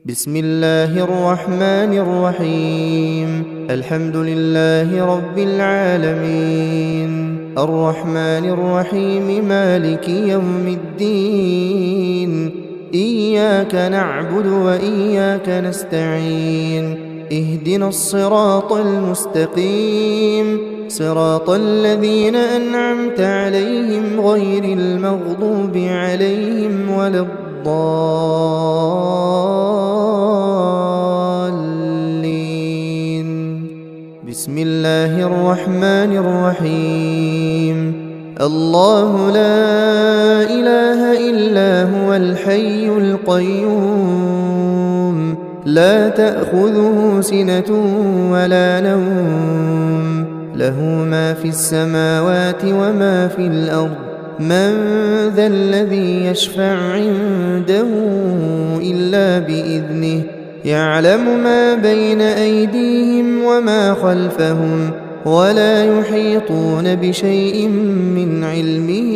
بسم الله الرحمن الرحيم. الحمد لله رب العالمين الرحمن الرحيم مالك يوم الدين. إياك نعبد وإياك نستعين. اهدنا الصراط المستقيم صراط الذين أنعمت عليهم غير المغضوب عليهم ولا الضالين. بسم الله الرحمن الرحيم. الله لا إله إلا هو الحي القيوم لا تأخذه سنة ولا نوم له ما في السماوات وما في الأرض من ذا الذي يشفع عنده إلا بإذنه يعلم ما بين أيديهم وما خلفهم ولا يحيطون بشيء من علمه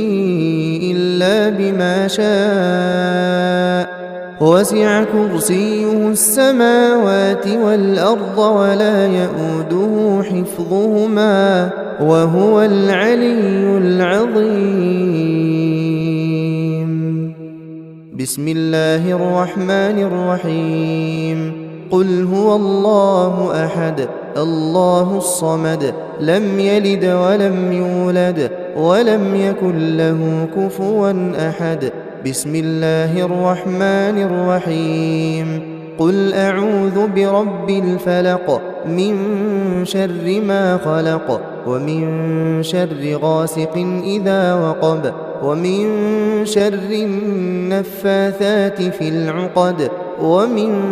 إلا بما شاء وسع كرسيه السماوات والأرض ولا يئوده حفظهما وهو العلي العظيم. بسم الله الرحمن الرحيم. قل هو الله أحد الله الصمد لم يلد ولم يولد ولم يكن له كفوا أحد. بسم الله الرحمن الرحيم. قل أعوذ برب الفلق من شر ما خلق ومن شر غاسق إذا وقب ومن شر النفاثات في العقد ومن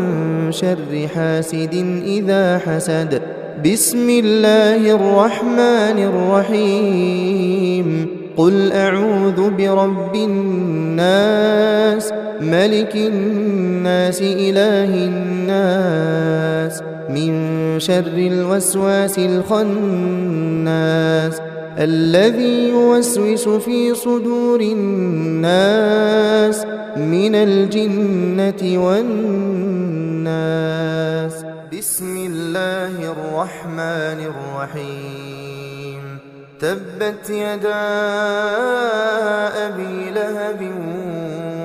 شر حاسد إذا حسد. بسم الله الرحمن الرحيم. قل أعوذ برب الناس ملك الناس إله الناس من شر الوسواس الخناس الذي يوسوس في صدور الناس من الجنة والناس. بسم الله الرحمن الرحيم. تبت يدا أبي لهب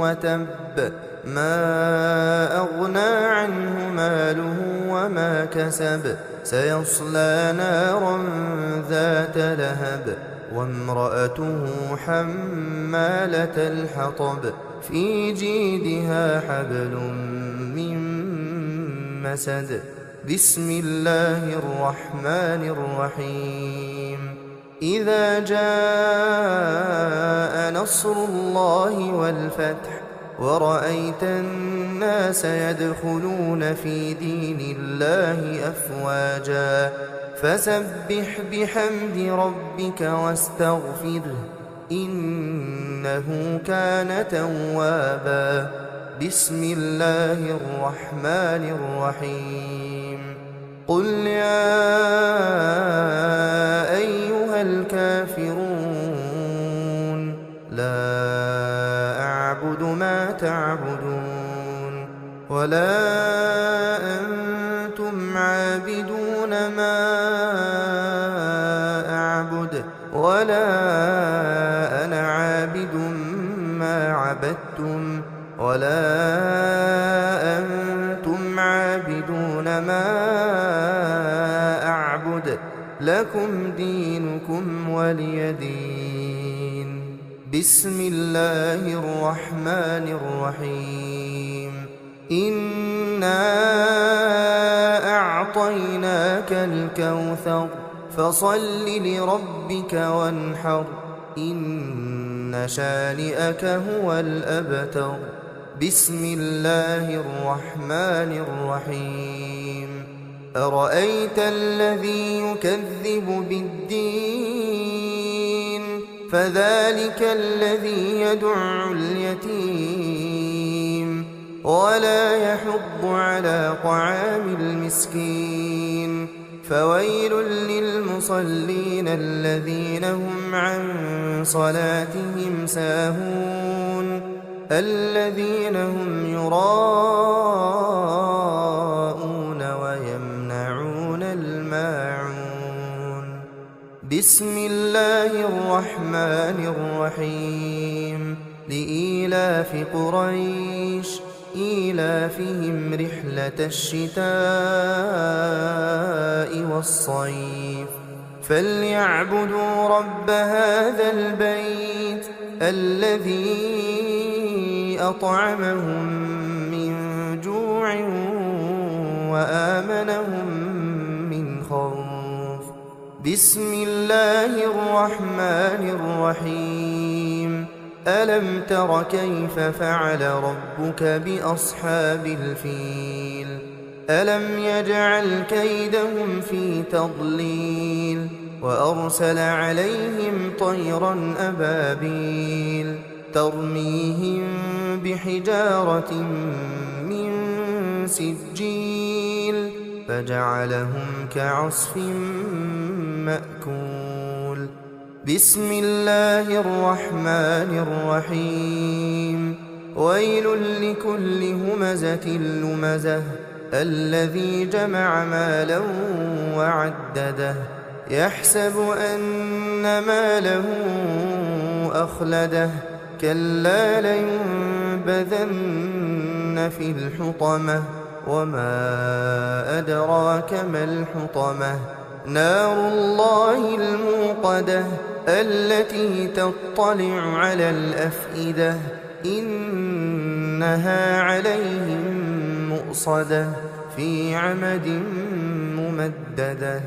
وتب ما أغنى عنه ماله وما كسب سيصلى نارا ذات لهب وامرأته حمالة الحطب في جيدها حبل من مسد. بسم الله الرحمن الرحيم. إذا جاء نصر الله والفتح ورأيت الناس يدخلون في دين الله أفواجا فسبح بحمد ربك واستغفره إنه كان توابا. بسم الله الرحمن الرحيم. قل يا أيها الكافرون لا أعبد ما تعبدون ولا أنتم عابدون ما أعبد ولا أنا عابد ما عبدتم ولا أنتم عابدون ما أعبد لكم دينكم ولي دين. بسم الله الرحمن الرحيم. إنا أعطيناك الكوثر فصل لربك وانحر إن شانئك هو الأبتر. بسم الله الرحمن الرحيم. أرأيت الذي يكذب بالدين فذلك الذي يدع اليتيم ولا يحض على طعام المسكين فويل للمصلين الذين هم عن صلاتهم ساهون الذين هم يراءون بسم الله الرحمن الرحيم لإيلاف قريش إيلافهم رحلة الشتاء والصيف فليعبدوا رب هذا البيت الذي أطعمهم من جوع وآمنهم من خوف بسم الله الرحمن الرحيم ألم تر كيف فعل ربك بأصحاب الفيل ألم يجعل كيدهم في تضليل وأرسل عليهم طيرا أبابيل ترميهم بحجارة من سجيل فجعلهم كعصف مأكول بسم الله الرحمن الرحيم ويل لكل همزة لمزة الذي جمع مالا وعدده يحسب أن ماله أخلده كلا لينبذن في الحطمة وما أدراك ما الحطمة نار الله الموقدة التي تطلع على الأفئدة إنها عليهم مؤصدة في عمد ممددة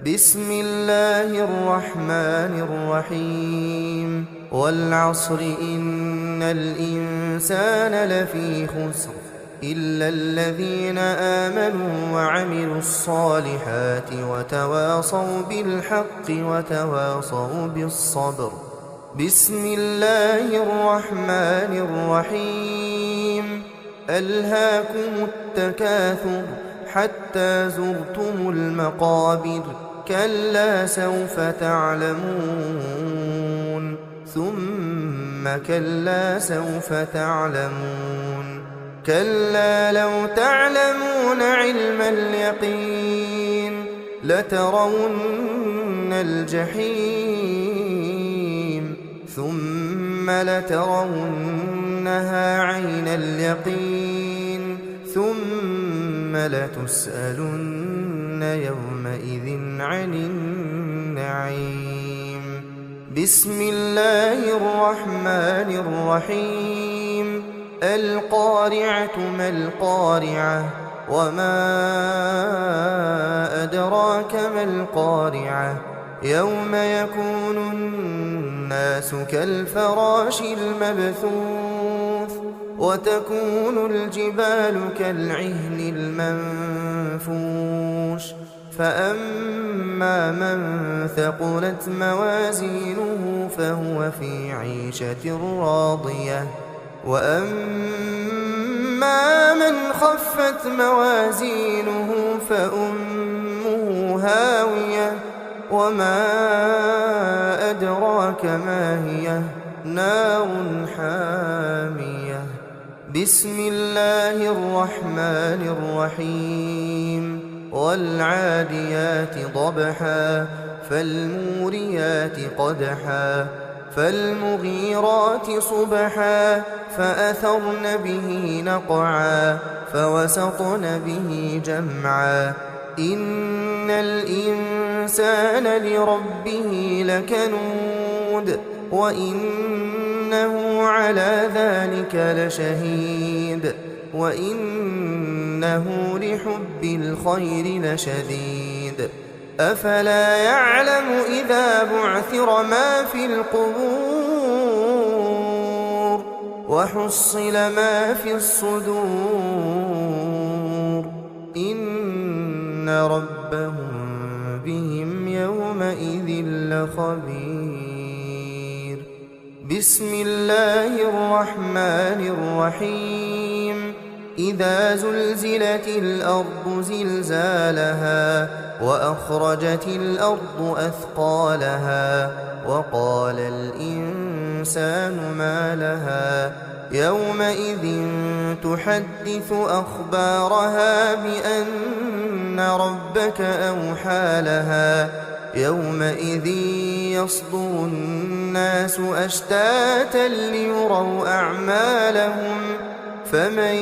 بسم الله الرحمن الرحيم والعصر إن الإنسان لفي خسر إلا الذين آمنوا وعملوا الصالحات وتواصوا بالحق وتواصوا بالصبر بسم الله الرحمن الرحيم ألهاكم التكاثر حتى زرتم المقابر كلا سوف تعلمون ثم كلا سوف تعلمون كلا لو تعلمون علم اليقين لترون الجحيم ثم لترونها عين اليقين ثم لتسألن يومئذ عن النعيم بسم الله الرحمن الرحيم القارعة ما القارعة وما أدراك ما القارعة يوم يكون الناس كالفراش المبثوث وتكون الجبال كالعهن المنفوش فأما من ثقلت موازينه فهو في عيشة راضية وأما من خفت موازينه فأمه هاوية وما أدراك ما هي نار حامية بسم الله الرحمن الرحيم والعاديات ضبحا فالموريات قدحا فالمغيرات صبحا فأثرن به نقعا فوسطن به جمعا إن الإنسان لربه لكنود وإنه على ذلك لشهيد وإنه لحب الخير لشديد أفلا يعلم إذا بعثر ما في القبور وحصل ما في الصدور إن ربهم بهم يومئذ لخبير بسم الله الرحمن الرحيم إذا زلزلت الأرض زلزالها وأخرجت الأرض أثقالها وقال الإنسان ما لها يومئذ تحدث أخبارها بأن ربك أوحى لها يومئذ يصدر الناس أشتاتا ليروا أعمالهم فمن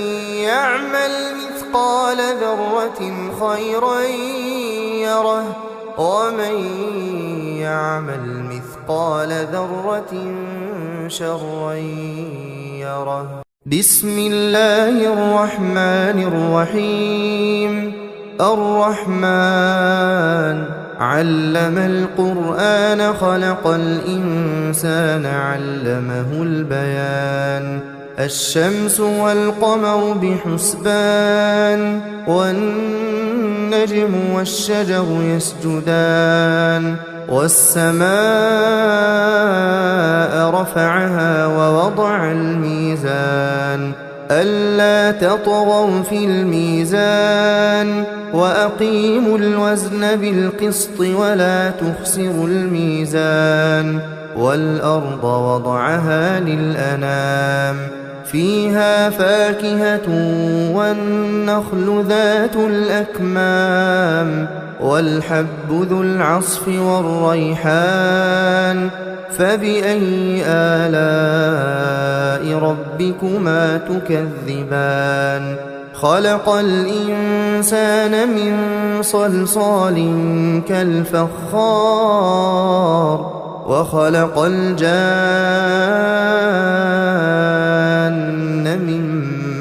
يعمل مثقال ذرة خيرا يره ومن يعمل مثقال ذرة شرا يره. بسم الله الرحمن الرحيم. الرحمن علم القرآن خلق الإنسان علمه البيان. الشمس والقمر بحسبان والنجم والشجر يسجدان والسماء رفعها ووضع الميزان ألا تطغوا في الميزان وأقيموا الوزن بالقسط ولا تخسروا الميزان. والأرض وضعها للأنام فيها فاكهة والنخل ذات الأكمام والحب ذو العصف والريحان فبأي آلاء ربكما تكذبان. خلق الإنسان من صلصال كالفخار وخلق الجان من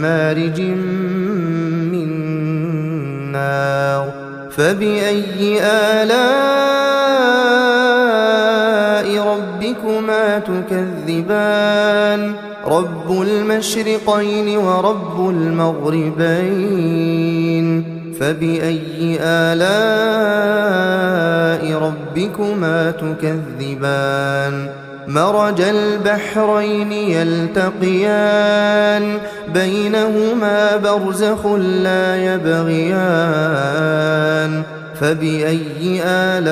مارج من نار فبأي آلاء ربكما تكذبان. رب المشرقين ورب المغربين فبأي آلاء ربكما تكذبان. مرج البحرين يلتقيان بينهما برزخ لا يبغيان فبأي آلاء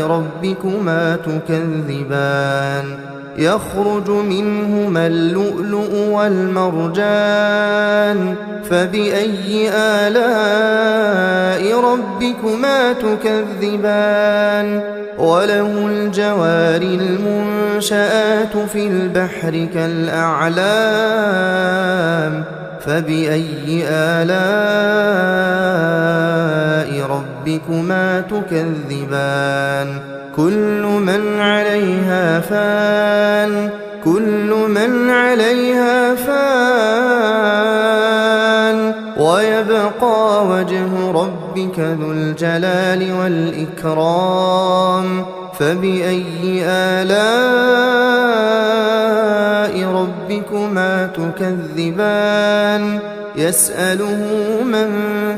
ربكما تكذبان. يخرج منهما اللؤلؤ والمرجان فبأي آلاء ربكما تكذبان. وله الجوار المنشآت في البحر كالأعلام فبأي آلاء ربكما تكذبان. كل من عليها فان كل من عليها فان ويبقى وجه ربك ذو الجلال والإكرام فبأي آلاء ربكما تكذبان. يسأله من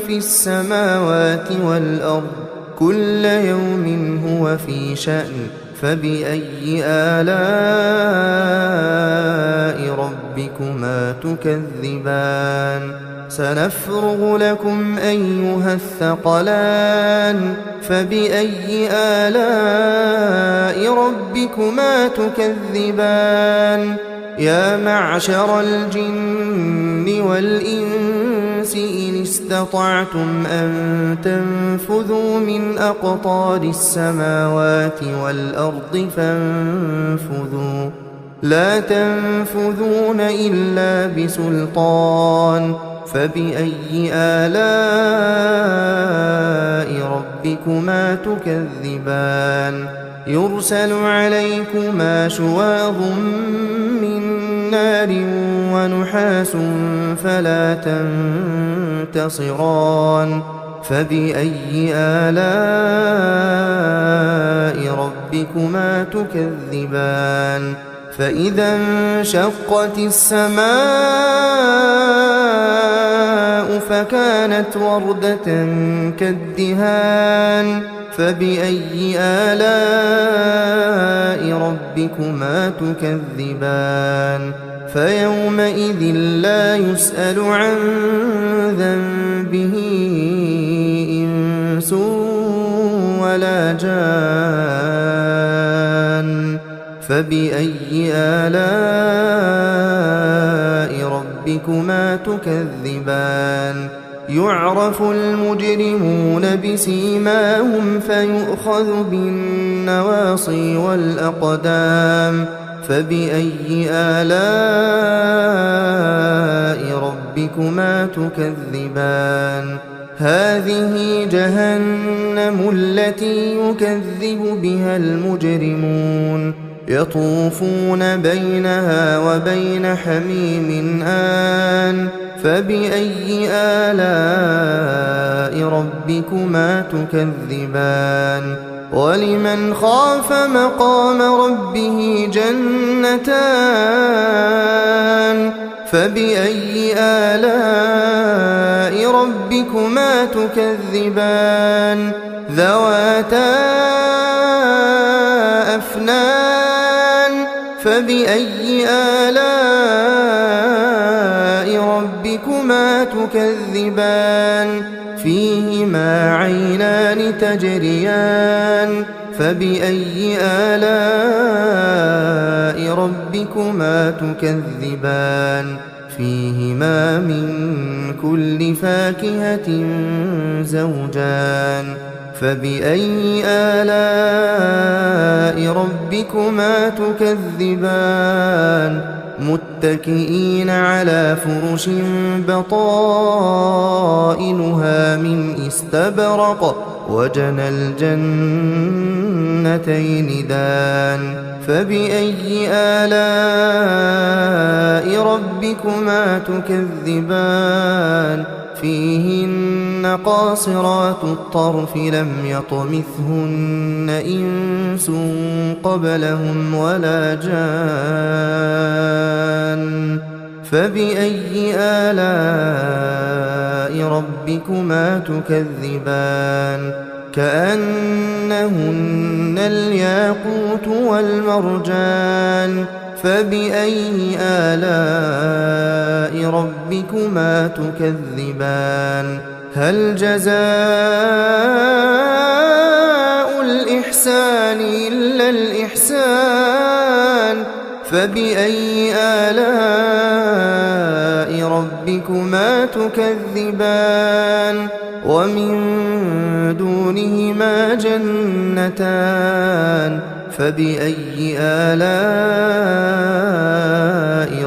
في السماوات والأرض كل يوم هو في شأن فبأي آلاء ربكما تكذبان. سنفرغ لكم أيها الثقلان فبأي آلاء ربكما تكذبان. يا معشر الجن والإنس إن استطعتم أن تنفذوا من أقطار السماوات والأرض فانفذوا لا تنفذون إلا بسلطان فبأي آلاء ربكما تكذبان. يرسل عليكما شواظ من نار ونحاس فلا تنتصران فبأي آلاء ربكما تكذبان. فإذا انشقت السماء فكانت وردة كالدهان فبأي آلاء ربكما تكذبان. فيومئذ لا يسأل عن ذنبه إنس ولا جان فبأي آلاء ربكما تكذبان. يعرف المجرمون بسيماهم فيؤخذ بالنواصي والأقدام فبأي آلاء ربكما تكذبان هذه جهنم التي يكذب بها المجرمون يطوفون بينها وبين حميم آن فبأي آلاء ربكما تكذبان ولمن خاف مقام ربه جنتان فبأي آلاء ربكما تكذبان ذواتا أفنان فبأي آلاء ربكما تكذبان فيهما عينان تجريان فبأي آلاء ربكما تكذبان فيهما من كل فاكهة زوجان فبأي آلاء ربكما تكذبان متكئين على فرش بطائنها من استبرق وجنى الجنتين دان فبأي آلاء ربكما تكذبان فيهن قاصرات الطرف لم يطمثهن إنس قبلهم ولا جان فبأي آلاء ربكما تكذبان كأنهن الياقوت والمرجان فبأي آلاء ربكما تكذبان هل جزاء الإحسان إلا الإحسان فبأي آلاء ربكما تكذبان ومن دونهما جنتان فبأي آلاء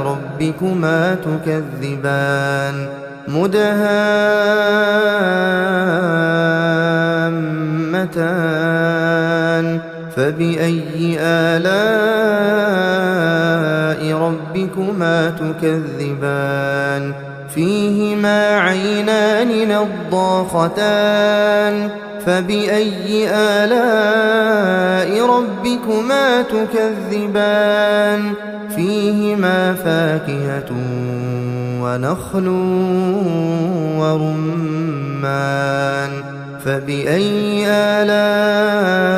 ربكما تكذبان مدهامتان فبأي آلاء ربكما تكذبان فيهما عينان نضاختان فبأي آلاء ربكما تكذبان فيهما فاكهة ونخل ورمان فبأي آلاء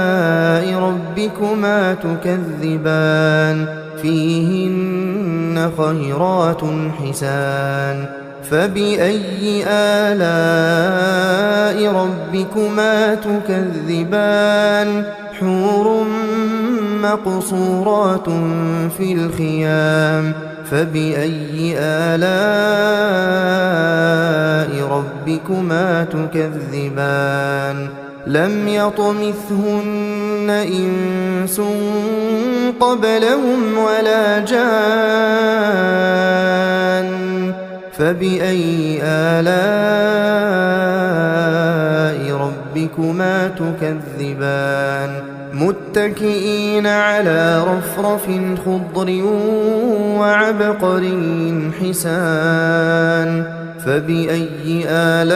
ربكما تكذبان فيهن خيرات حسان فبأي آلاء ربكما تكذبان حور مقصورات في الخيام فبأي آلاء ربكما تكذبان لم يطمثهن إنس قبلهم ولا جان فبأي آلاء ربكما تكذبان متكئين على رفرف خضر وعبقري حسان فبأي آلاء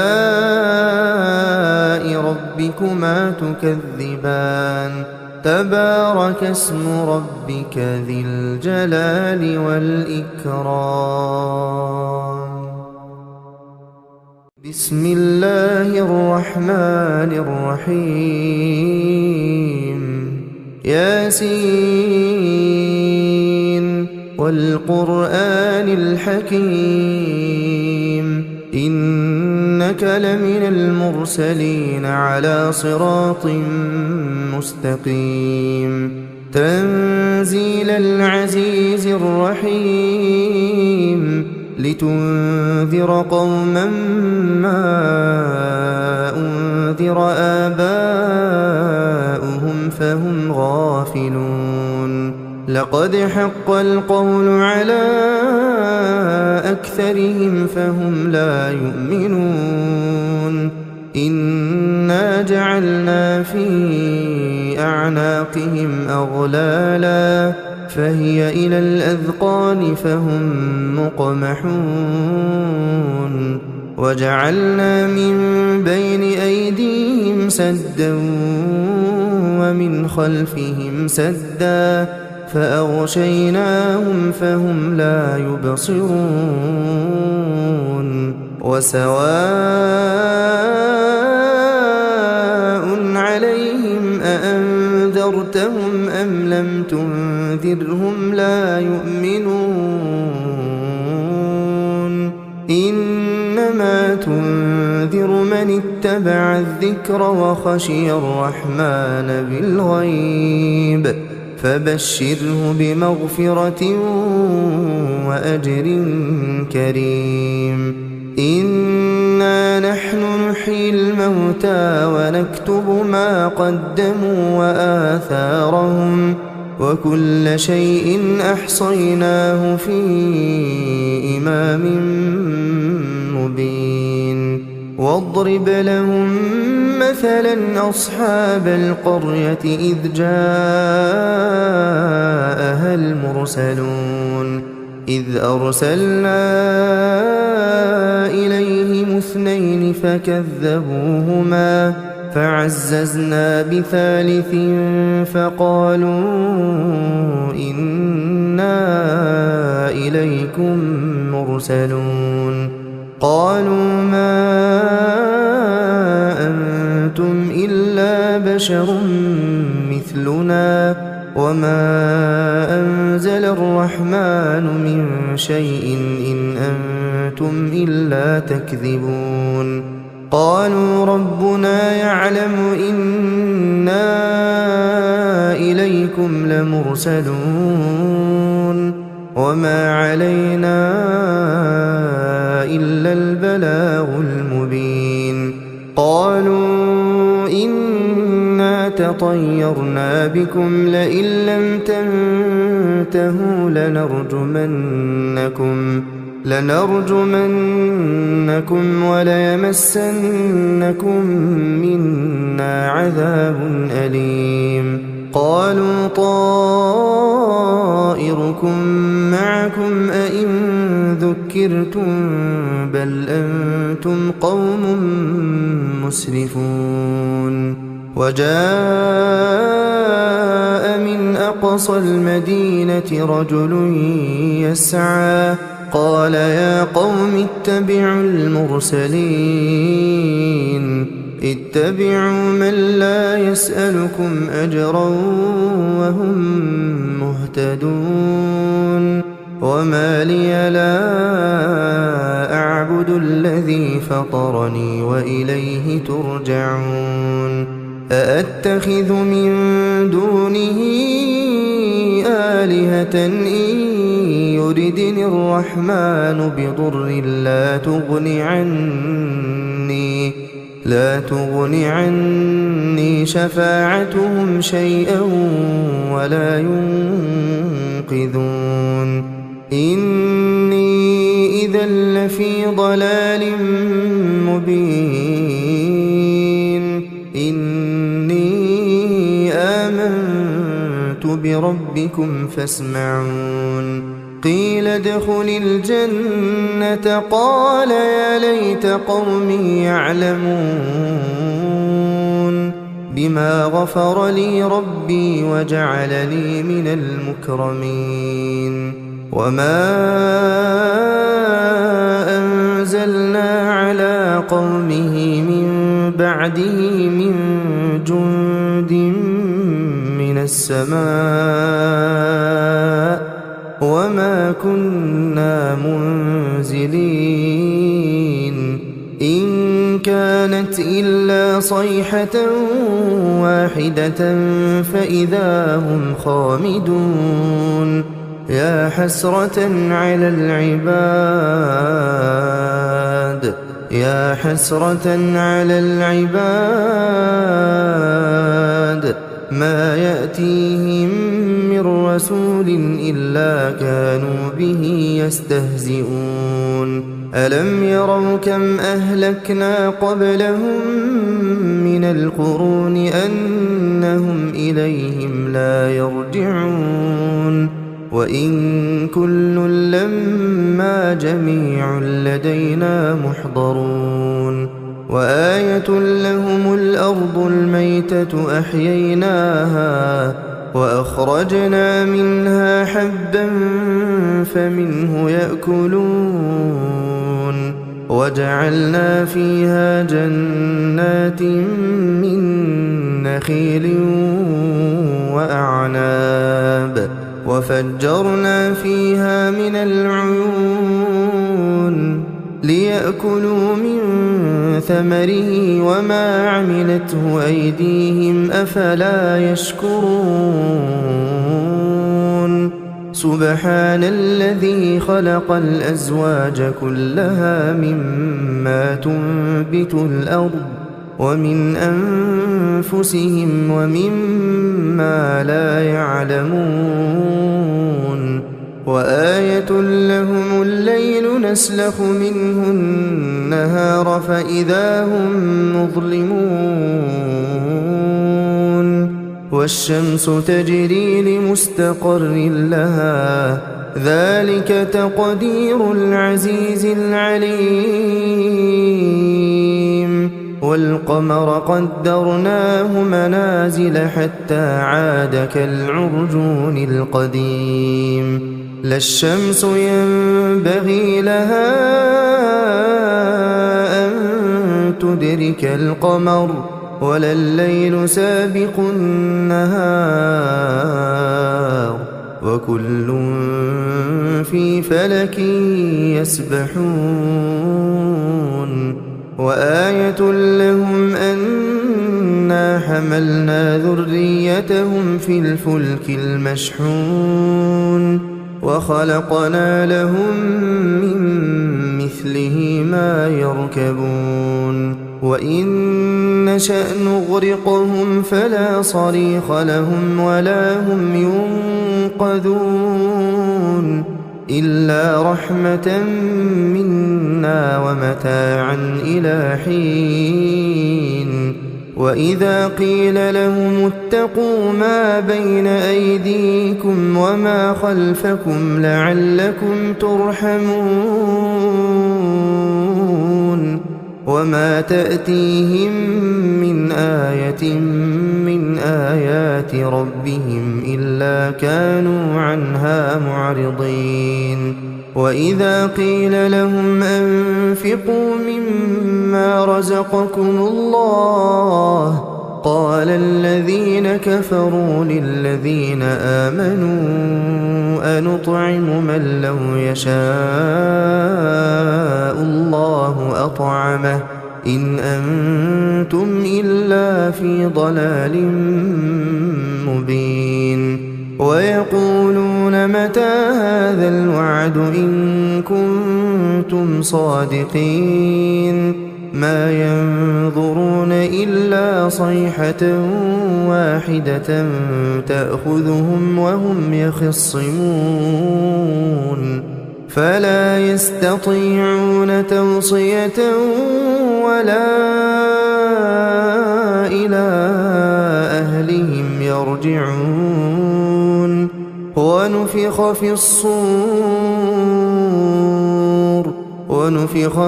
ربكما تكذبان تبارك اسم ربك ذي الجلال والإكرام بسم الله الرحمن الرحيم ياسين والقرآن الحكيم إنك لمن المرسلين على صراط مستقيم تنزيل العزيز الرحيم لتنذر قوما ما أنذر آباؤهم فهم غافلون لقد حق القول على أكثرهم فهم لا يؤمنون إنا جعلنا في أعناقهم أغلالا فهي إلى الأذقان فهم مقمحون وجعلنا من بين أيديهم سدا ومن خلفهم سدا فأغشيناهم فهم لا يبصرون وسواء عليهم أأنذرتهم أم لم تنذرهم لا يؤمنون إنما تنذر من اتبع الذكر وخشي الرحمن بالغيب فبشره بمغفرة وأجر كريم إنا نحن نحيي الموتى ونكتب ما قدموا وآثارهم وكل شيء أحصيناه في إمام مبين واضرب لهم مثلا أصحاب القرية إذ جاءها المرسلون إذ أرسلنا إليهم اثنين فكذبوهما فعززنا بثالث فقالوا إنا إليكم مرسلون قالوا ما أنتم إلا بشر مثلنا وما أنزل الرحمن من شيء إن أنتم إلا تكذبون قالوا ربنا يعلم إنا إليكم لمرسلون وما علينا إلا البلاغ المبين قالوا إنا تطيرنا بكم لئن لم تنتهوا لنرجمنكم وليمسنكم منا عذاب أليم قالوا طائركم معكم أئن ذكرتم بل أنتم قوم مسرفون وجاء من أقصى المدينة رجل يسعى قال يا قوم اتبعوا المرسلين اتبعوا من لا يسألكم أجرا وهم مهتدون وما لي لا أعبد الذي فطرني وإليه ترجعون أأتخذ من دونه آلهة إن يردني الرحمن بضر لا تغن عني شفاعتهم شيئا ولا ينقذون إني إذا لفي ضلال مبين إني آمنت بربكم فاسمعون قيل ادخل الجنة قال يا ليت قومي يعلمون بما غفر لي ربي وجعلني من المكرمين وما أنزلنا على قومه من بعده من جند من السماء وما كنا منزلين إن كانت إلا صيحة واحدة فإذا هم خامدون يا حسرة على العباد يا حسرة على العباد ما يأتيهم من رسول إلا كانوا به يستهزئون ألم يروا كم أهلكنا قبلهم من القرون أنهم إليهم لا يرجعون وإن كل لما جميع لدينا محضرون وآية لهم الأرض الميتة أحييناها وأخرجنا منها حبا فمنه يأكلون وجعلنا فيها جنات من نخيل وأعناب وفجرنا فيها من العيون ليأكلوا من ثمره وما عملته أيديهم أفلا يشكرون سبحان الذي خلق الأزواج كلها مما تنبت الأرض ومن أنفسهم ومما لا يعلمون وآية لهم الليل نسلخ منه النهار فإذا هم مظلمون والشمس تجري لمستقر لها ذلك تقدير العزيز العليم والقمر قدرناه منازل حتى عاد كالعرجون القديم لا الشمس ينبغي لها أن تدرك القمر ولا الليل سابق النهار وكل في فلك يسبحون وآية لهم أنا حملنا ذريتهم في الفلك المشحون وخلقنا لهم من مثله ما يركبون وإن نشأ نغرقهم فلا صريخ لهم ولا هم ينقذون إلا رحمة منا ومتاعا إلى حين وإذا قيل لهم اتقوا ما بين أيديكم وما خلفكم لعلكم ترحمون وما تأتيهم من آية من آيات ربهم إلا كانوا عنها معرضين وإذا قيل لهم أنفقوا مما رزقكم الله قال الذين كفروا للذين آمنوا أنطعم من لو يشاء الله أطعمه إن أنتم إلا في ضلال مبين ويقولون متى هذا الوعد إن كنتم صادقين ما ينظرون إلا صيحة واحدة تأخذهم وهم يخصمون فلا يستطيعون توصية ولا إلى أهلهم يرجعون ونفخ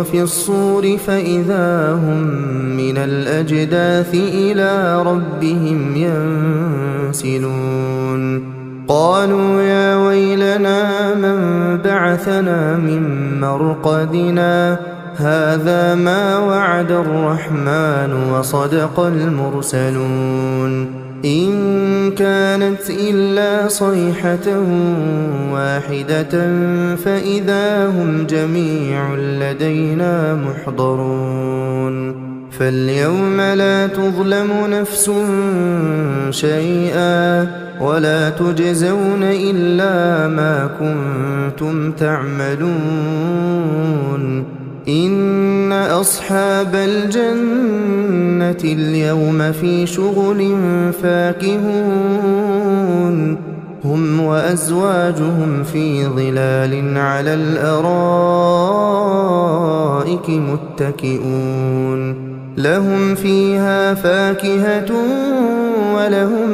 في الصور فإذا هم من الأجداث إلى ربهم ينسلون قالوا يا ويلنا من بعثنا من مرقدنا هذا ما وعد الرحمن وصدق المرسلون إن كانت إلا صيحة واحدة فإذا هم جميع لدينا محضرون فاليوم لا تظلم نفس شيئا ولا تجزون إلا ما كنتم تعملون إن أصحاب الجنة اليوم في شغل فاكهون هم وأزواجهم في ظلال على الأرائك متكئون لهم فيها فاكهة ولهم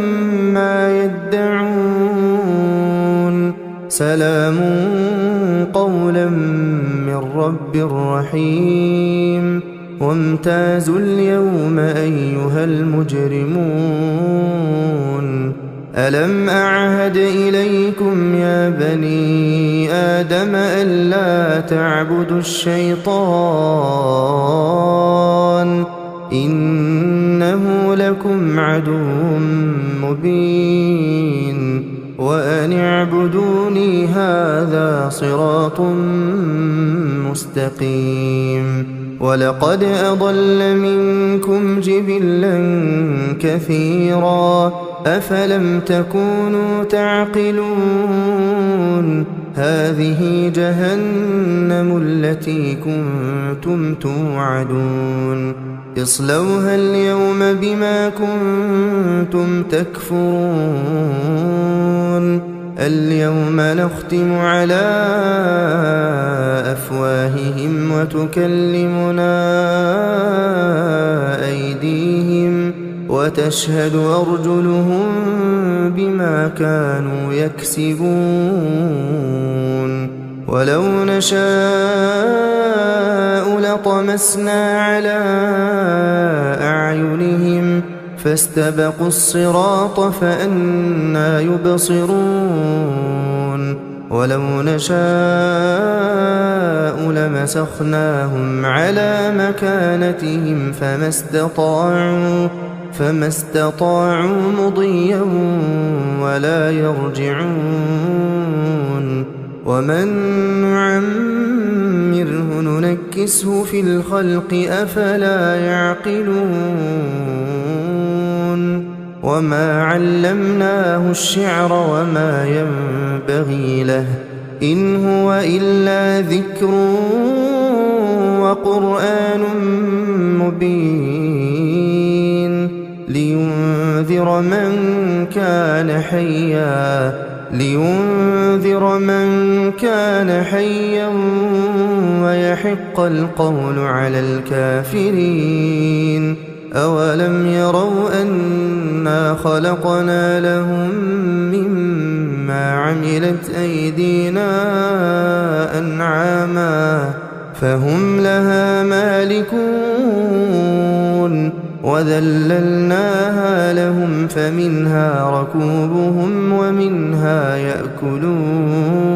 ما يدعون سلام قولا من رب رحيم وامتازوا اليوم أيها المجرمون ألم أعهد إليكم يا بني آدم ألا تعبدوا الشيطان إنه لكم عدو مبين وأن اعبدوني هذا صراط مستقيم ولقد أضل منكم جبلا كثيرا أفلم تكونوا تعقلون هذه جهنم التي كنتم توعدون اصلوها اليوم بما كنتم تكفرون اليوم نختم على أفواههم وتكلمنا أيديهم وتشهد أرجلهم بما كانوا يكسبون ولو نشاء لطمسنا على أعينهم فاستبقوا الصراط فأنى يبصرون ولو نشاء لمسخناهم على مكانتهم فما استطاعوا مضيا ولا يرجعون ومن نعمره ننكسه في الخلق أفلا يعقلون وما علمناه الشعر وما ينبغي له إن هو إلا ذكر وقرآن مبين لينذر من كان حيا ويحق القول على الكافرين أولم يروا أنا خلقنا لهم مما عملت أيدينا أنعاما فهم لها مالكون وذللناها لهم فمنها ركوبهم ومنها يأكلون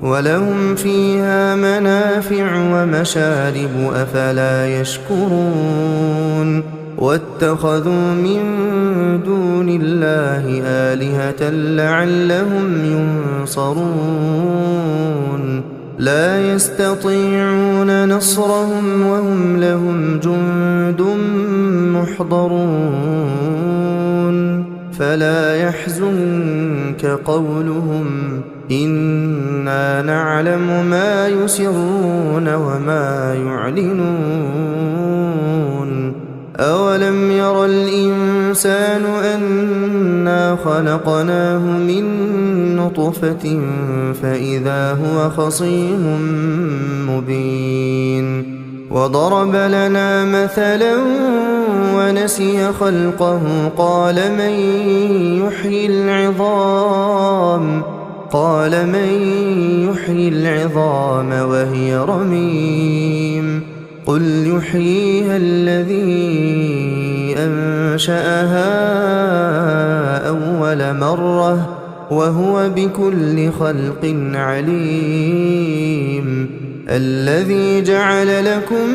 ولهم فيها منافع ومشارب أفلا يشكرون واتخذوا من دون الله آلهة لعلهم ينصرون لا يستطيعون نصرهم وهم لهم جند محضرون فلا يحزنك قولهم إنا نعلم ما يسرون وما يعلنون أولم ير الإنسان أنا خلقناه من نطفة فإذا هو خصيم مبين وضرب لنا مثلا ونسي خلقه قال من يحيي العظام وهي رميم قل يحييها الذي أنشأها أول مرة وهو بكل خلق عليم الذي جعل لكم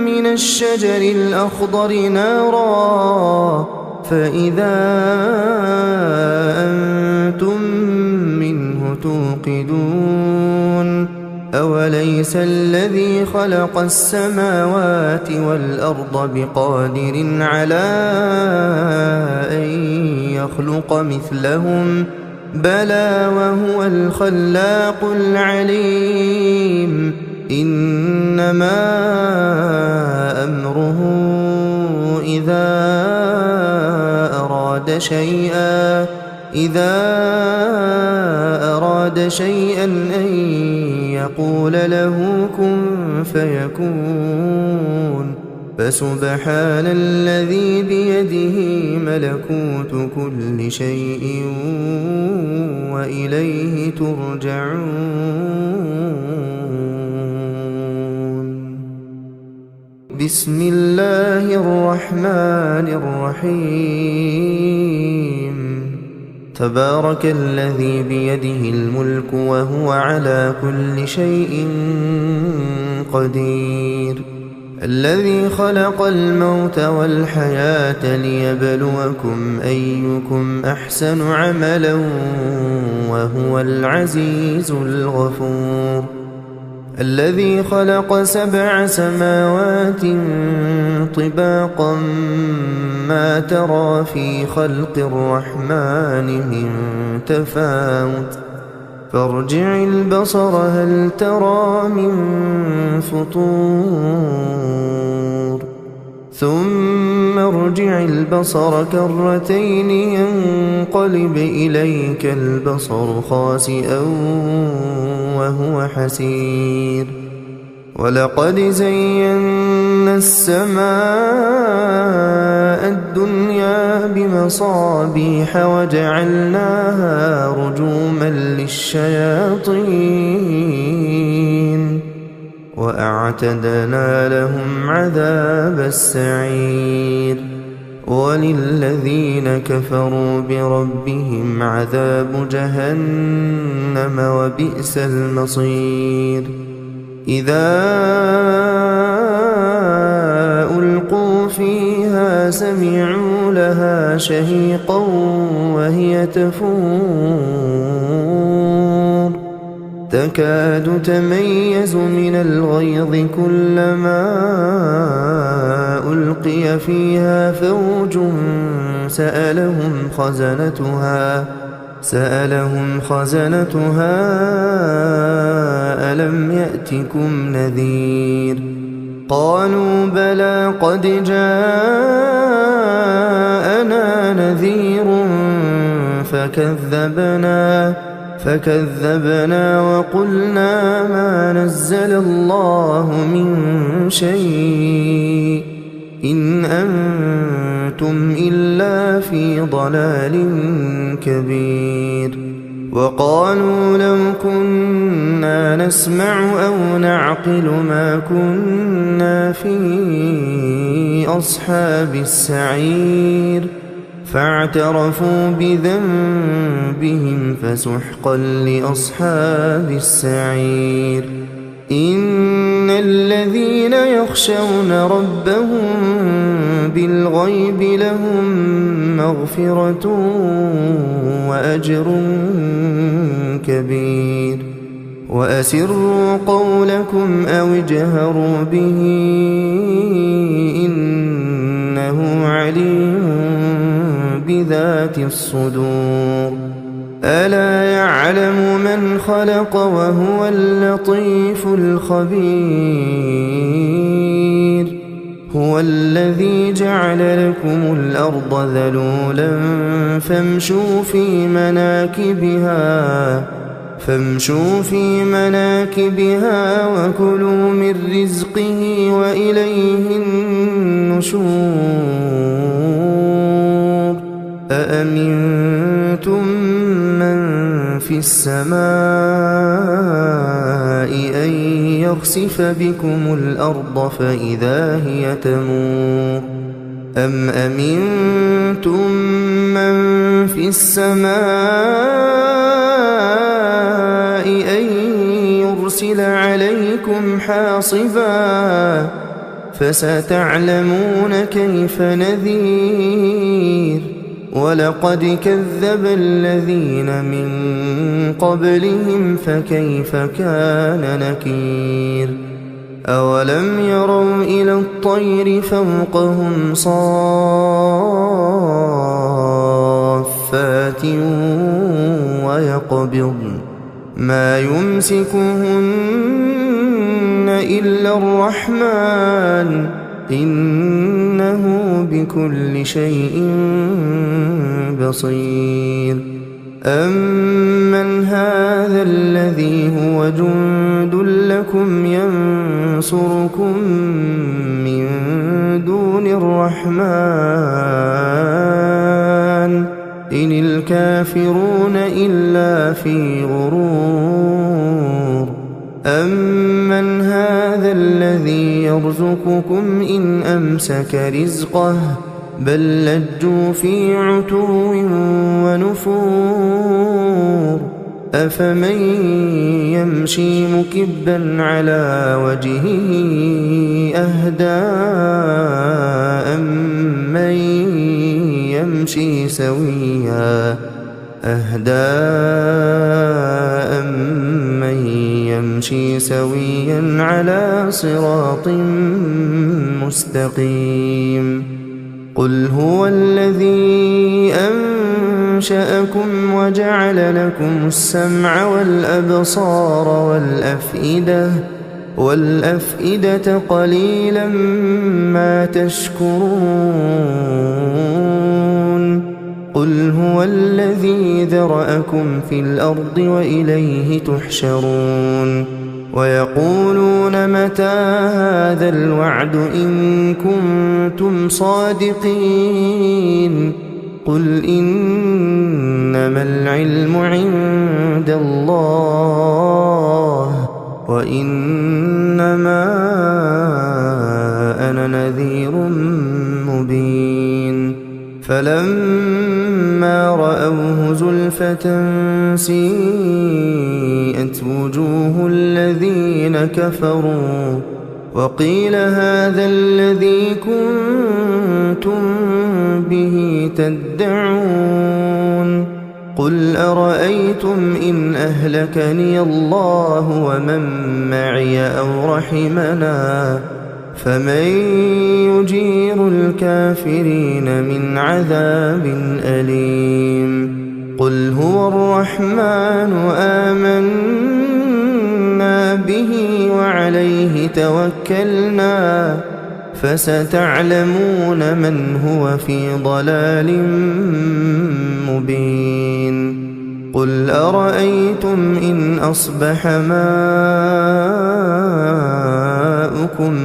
من الشجر الأخضر نارا فإذا أنتم منه توقدون أوليس الذي خلق السماوات والأرض بقادر على أن يخلق مثلهم بلى وهو الخلاق العليم إنما أمره إذا أراد شيئا أن يقول له كن فيكون فسبحان الذي بيده ملكوت كل شيء وإليه ترجعون بسم الله الرحمن الرحيم تبارك الذي بيده الملك وهو على كل شيء قدير الذي خلق الموت والحياة ليبلوكم أيكم أحسن عملا وهو العزيز الغفور الذي خلق 7 سماوات طباقا ما ترى في خلق الرحمن من تفاوت فارجع البصر هل ترى من فطور ثم ارجع البصر كرتين ينقلب إليك البصر خاسئا وهو حسير ولقد زينا السماء الدنيا بمصابيح وجعلناها رجوما للشياطين وأعتدنا لهم عذاب السعير وللذين كفروا بربهم عذاب جهنم وبئس المصير إذا ألقوا فيها سمعوا لها شهيقا وهي تفور تكاد تميز من الغيظ كلما ألقي فيها فوج سألهم خزنتها ألم يأتكم نذير قالوا بلى قد جاءنا نذير فكذبنا وقلنا ما نزل الله من شيء إن أنتم إلا في ضلال كبير وقالوا لو كنا نسمع أو نعقل ما كنا في أصحاب السعير فاعترفوا بذنبهم فسحقا لأصحاب السعير إن الذين يخشون ربهم بالغيب لهم مغفرة وأجر كبير وأسروا قولكم أو اجهروا به إنه عليم بذات الصدور ألا يعلم من خلق وهو اللطيف الخبير هو الذي جعل لكم الأرض ذلولا فامشوا في مناكبها وكلوا من رزقه وإليه النشور أأمنتم من في السماء أن يخسف بكم الأرض فإذا هي تمور أم أمنتم من في السماء أن يرسل عليكم حاصبا فستعلمون كيف نذير ولقد كذب الذين من قبلهم فكيف كان نكير أولم يروا إلى الطير فوقهم صافات ويقبضن ما يمسكهن إلا الرحمن إنه بكل شيء بصير أمن هذا الذي هو جند لكم ينصركم من دون الرحمن إن الكافرون إلا في غرور أمن هذا الذي يرزقكم إن أمسك رزقه بل لجوا في عتو ونفور أفمن يمشي مكبا على وجهه أهدى أمن يمشي سويا على صراط مستقيم قل هو الذي أنشأكم وجعل لكم السمع والأبصار والأفئدة قليلا ما تشكرون قل هو الذي ذرأكم في الأرض وإليه تحشرون ويقولون متى هذا الوعد إن كنتم صادقين قل إنما العلم عند الله وإنما أنا نذير مبين فلما رأوه زلفة سيئت وجوه الذين كفروا وقيل هذا الذي كنتم به تدعون قل أرأيتم إن أهلكني الله ومن معي أو رحمنا فمن يجير الكافرين من عذاب أليم قل هو الرحمن آمنا به وعليه توكلنا فستعلمون من هو في ضلال مبين قل أرأيتم إن أصبح ماؤكم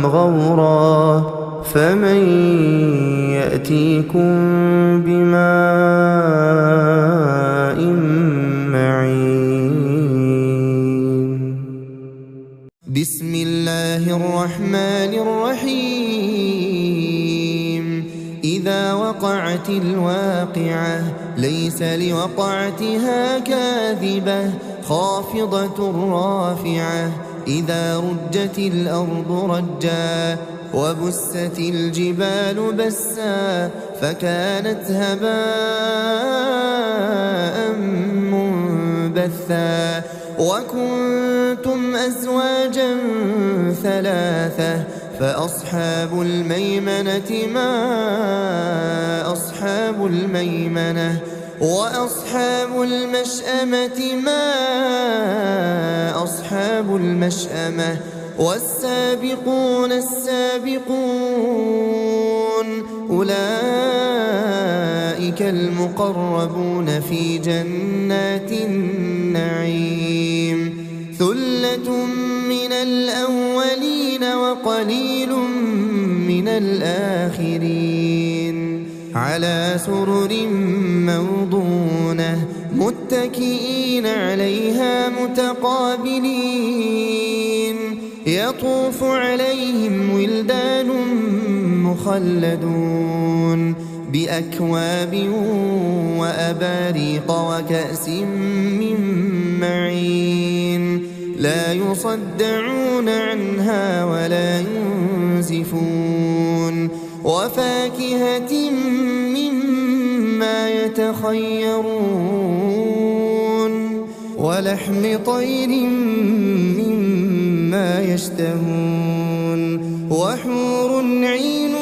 غورا فمن يأتيكم بماء معين بسم الله الرحمن الرحيم إذا وقعت الواقعة ليس لوقعتها كاذبة خافضة رافعة إذا رجت الأرض رجا وبست الجبال بسا فكانت هباء منبثا وكنتم أزواجا ثلاثة فأصحاب الميمنة ما أصحاب الميمنة وأصحاب المشأمة ما أصحاب المشأمة والسابقون السابقون أولئك المقربون في جنات النعيم ثلة من الأولين وقليل من الآخرين على سرر موضونة متكئين عليها متقابلين يطوف عليهم ولدان مخلدون بأكواب وأباريق وكأس من معين لا يصدعون عنها ولا يزفون وفاكهة مما يتخيرون ولحم طير مما يشتهون وحور عين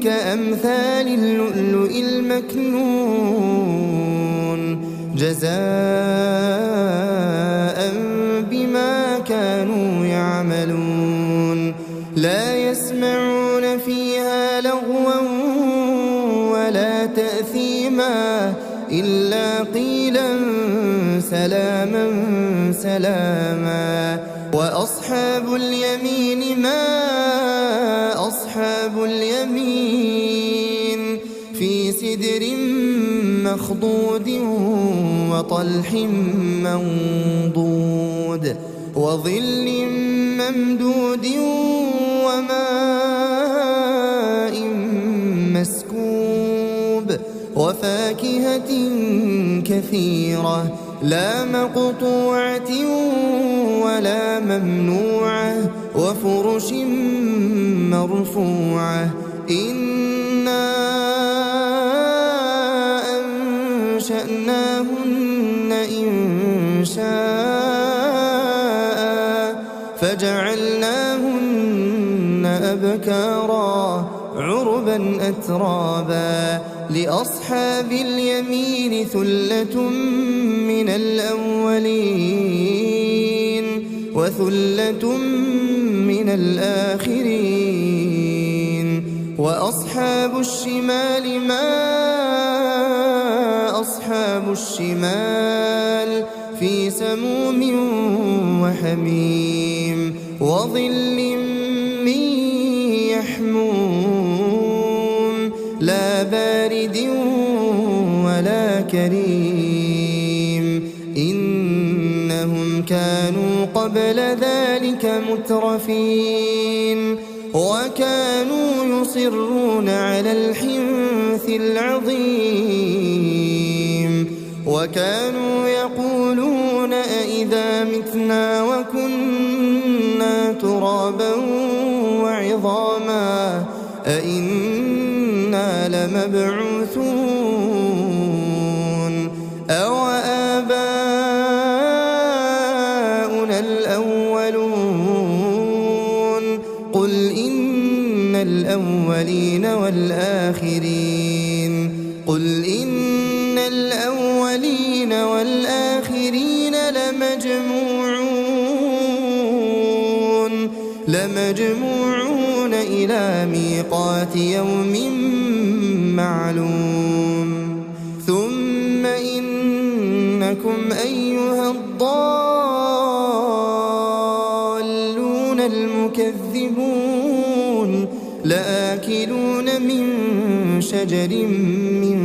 كأمثال اللؤلؤ المكنون جزاء بما كانوا يعملون لا يسمعون فيها لغوا ولا تأثيما إلا قيلا سلاما سلاما وأصحاب اليمين ما أصحاب اليمين في سدر مخضود وطلح منضود وظل ممدود وماء مسكوب وفاكهة كثيرة لا مقطوعة ولا ممنوعة وفرش مرفوعة إنا أنشأناهن إنشاء فجعلناهن أبكارا عربا أترابا لأصحاب اليمين ثلة من الأولين وثلة من الآخرين وأصحاب الشمال ما أصحاب الشمال في سموم وحميم وظل من يحموم لا بارد ولا كريم إنهم كانوا قبل ذلك مترفين وكانوا يصرون على الحنث العظيم وكانوا يقولون أئذا متنا وكنا ترابا وعظاما أئنا لمبعوثون أو آباؤنا الأولون قل إن الأولين والآخرين قل إن الأولين والآخرين لمجموعون إلى ميقات يوم معلوم ثم إنكم أيها الضالون المكذبون لآكلون من شجر من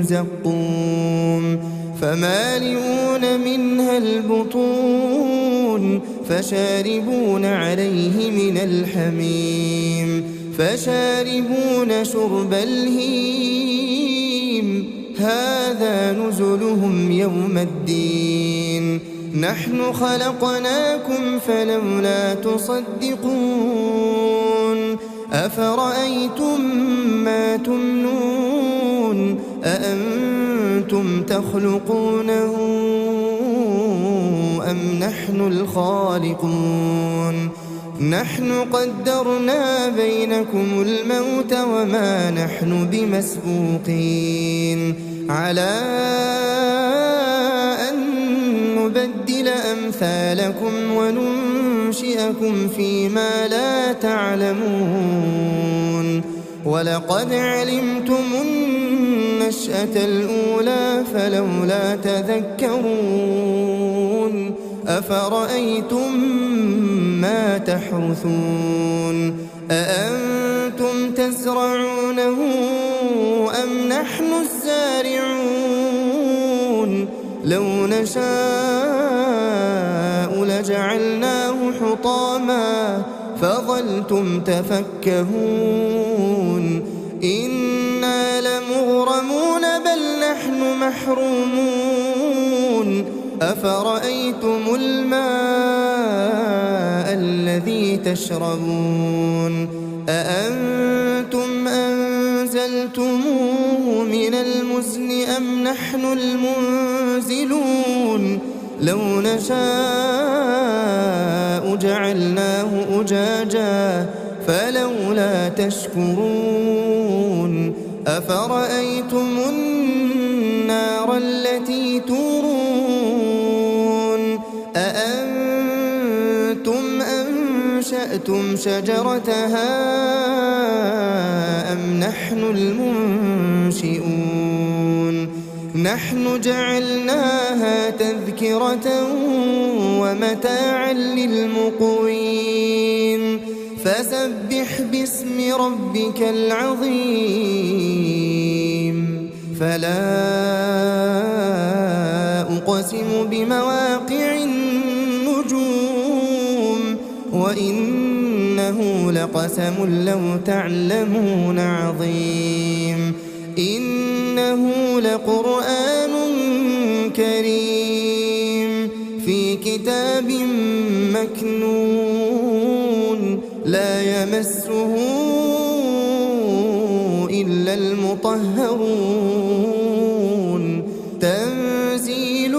زقوم فمالئون منها البطون فشاربون عليه من الحميم فشاربون شرب الهيم هذا نزلهم يوم الدين نحن خلقناكم فلولا تصدقون أفرأيتم ما تمنون أأنتم تخلقونه أم نحن الخالقون نحن قدرنا بينكم الموت وما نحن بمسبوقين على أن نبدل أمثالكم وننشئكم فيما لا تعلمون ولقد علمتم النشأة الأولى فلولا تذكرون أفرأيتم ما تحرثون أأنتم تزرعونه أم نحن الزارعون لو نشاء لجعلناه حطاما فظلتم تفكهون إنا لمغرمون بل نحن محرومون أفرأيتم الماء الذي تشربون نحن المنزلون لو نشاء جعلناه أجاجا فلولا تشكرون أفرأيتم النار التي تورون أأنتم أنشأتم شجرتها أم نحن المنشئون نحن جعلناها تذكرة ومتاعا للمقوين فسبح باسم ربك العظيم فلا أقسم بمواقع النجوم وإنه لقسم لو تعلمون عظيم إنه لقرآن كريم في كتاب مكنون لا يمسه إلا المطهرون تنزيل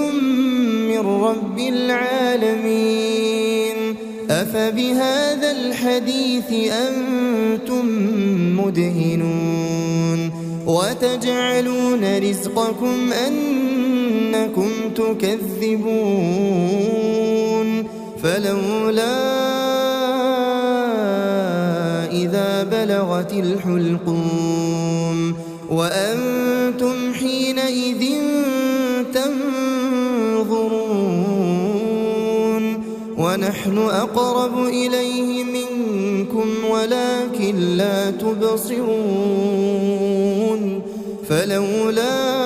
من رب العالمين أفبهذا الحديث أنتم مدهنون وتجعلون رزقكم أنكم تكذبون فلولا إذا بلغت الحلقوم وأنتم حينئذ تنظرون ونحن أقرب إليه منكم ولكن لا تبصرون فلولا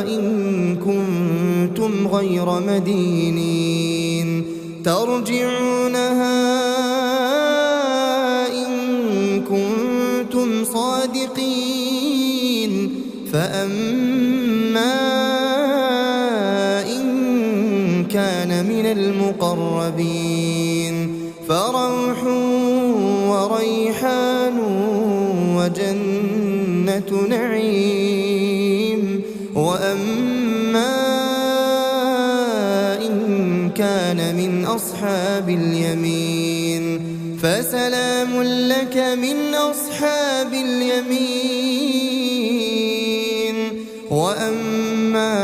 إن كنتم غير مدينين ترجعونها إن كنتم صادقين فأما إن كان من المقربين فروح وريحان وجنة نعيم وأما إن كان من أصحاب اليمين فسلام لك من أصحاب اليمين وأما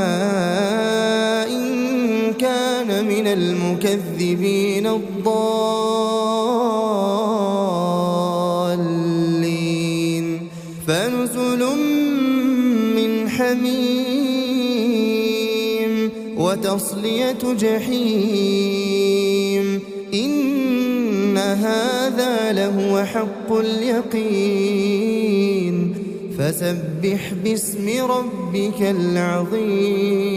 إن كان من المكذبين الضالين فنزل من حميم وتصلية جحيم إن هذا لهو حق اليقين فسبح باسم ربك العظيم